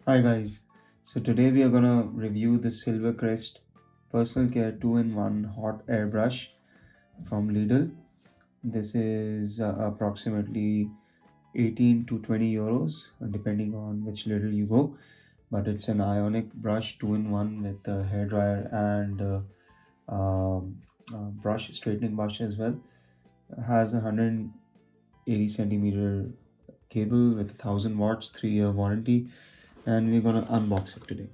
Hi guys, so today we are gonna review the SilverCrest Personal Care 2-in-1 Hot Air Brush from Lidl. This is approximately 18 to 20 euros depending on which Lidl you go, but it's an ionic brush 2-in-1 with a hairdryer and brush straightening brush as well. It has a 180 centimeter cable with 1000 watts, 3-year warranty, and we're gonna unbox it today.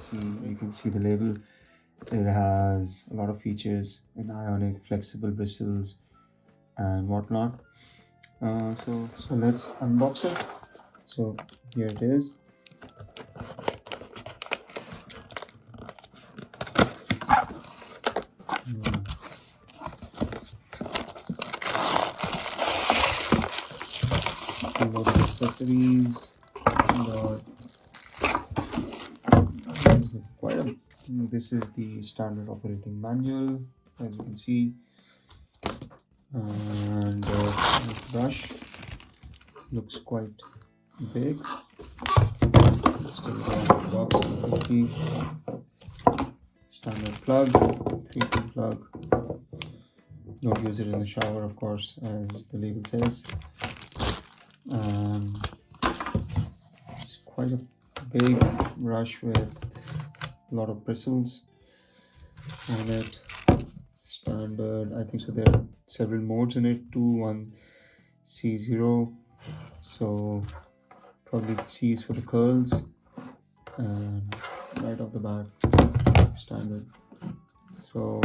You can see the label. It has a lot of features in ionic, flexible bristles, and whatnot. So let's unbox it. So here it is. A lot of accessories. This is the standard operating manual, as you can see, and the brush looks quite big. Still got the box completely. Standard plug, 3-pin plug. Don't use it in the shower, of course, as the label says. It's quite a big brush with a lot of bristles on it. Standard, I think so. There are several modes in it. 2, 1, C0. So probably C is for the curls. And right off the bat, standard. So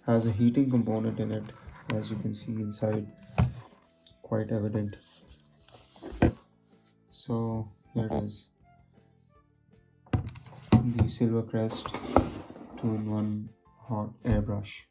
has a heating component in it, as you can see inside, quite evident. So here it is, the SilverCrest 2-in-1 hot air brush.